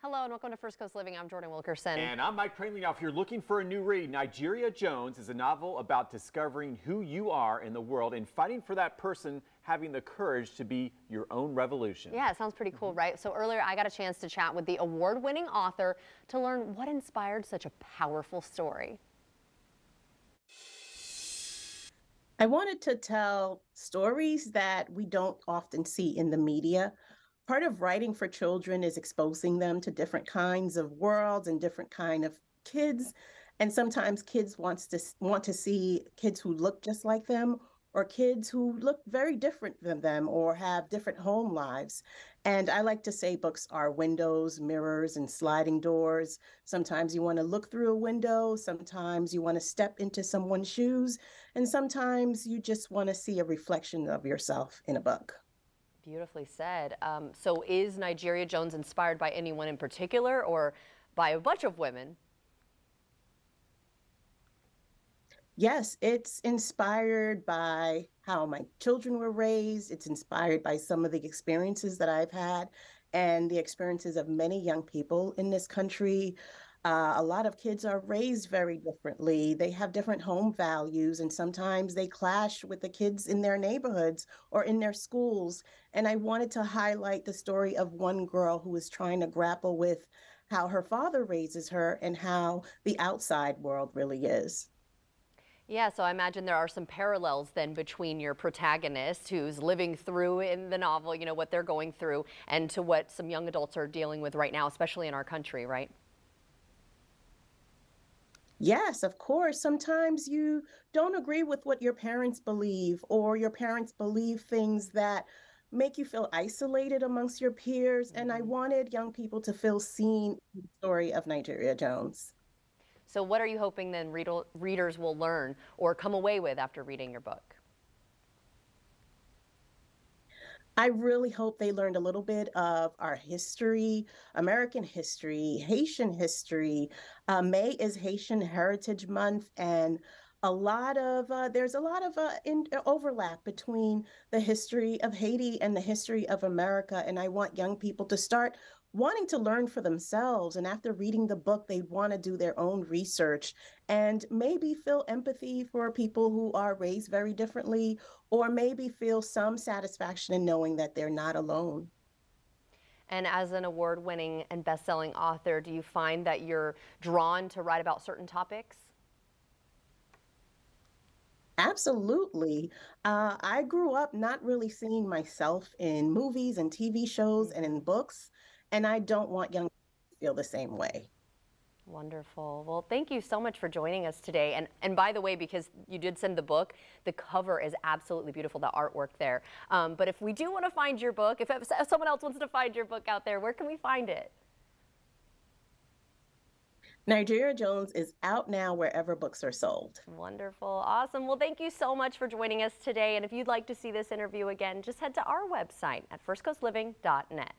Hello and welcome to First Coast Living. I'm Jordan Wilkerson. And I'm Mike Pranley. Now, if you're looking for a new read, Nigeria Jones is a novel about discovering who you are in the world and fighting for that person having the courage to be your own revolution. Yeah, it sounds pretty cool, right? So earlier I got a chance to chat with the award-winning author to learn what inspired such a powerful story. I wanted to tell stories that we don't often see in the media. Part of writing for children is exposing them to different kinds of worlds and different kind of kids. And sometimes kids want to see kids who look just like them or kids who look very different than them or have different home lives. And I like to say books are windows, mirrors, and sliding doors. Sometimes you want to look through a window, sometimes you want to step into someone's shoes, and sometimes you just want to see a reflection of yourself in a book. Beautifully said. So is Nigeria Jones inspired by anyone in particular or by a bunch of women? Yes, it's inspired by how my children were raised. It's inspired by some of the experiences that I've had and the experiences of many young people in this country. A lot of kids are raised very differently. They have different home values, and sometimes they clash with the kids in their neighborhoods or in their schools. And I wanted to highlight the story of one girl who is trying to grapple with how her father raises her and how the outside world really is. Yeah, so I imagine there are some parallels then between your protagonist who's living through in the novel, you know, what they're going through, and to what some young adults are dealing with right now, especially in our country, right? Yes, of course. Sometimes you don't agree with what your parents believe, or your parents believe things that make you feel isolated amongst your peers. And I Mhm. wanted young people to feel seen in the story of Nigeria Jones. So what are you hoping then readers will learn or come away with after reading your book? I really hope they learned a little bit of our history, American history, Haitian history. May is Haitian Heritage Month, and there's a lot of overlap between the history of Haiti and the history of America. And I want young people to start wanting to learn for themselves. And after reading the book, they want to do their own research and maybe feel empathy for people who are raised very differently, or maybe feel some satisfaction in knowing that they're not alone. And as an award-winning and best-selling author, do you find that you're drawn to write about certain topics? Absolutely. I grew up not really seeing myself in movies and TV shows and in Mhm. books, and I don't want young people to feel the same way. Wonderful. Well, thank you so much for joining us today. And by the way, because you did send the book, the cover is absolutely beautiful, the artwork there. But if we do want to find your book, if someone else wants to find your book out there, where can we find it? Nigeria Jones is out now wherever books are sold. Wonderful. Awesome. Well, thank you so much for joining us today. And if you'd like to see this interview again, just head to our website at firstcoastliving.net.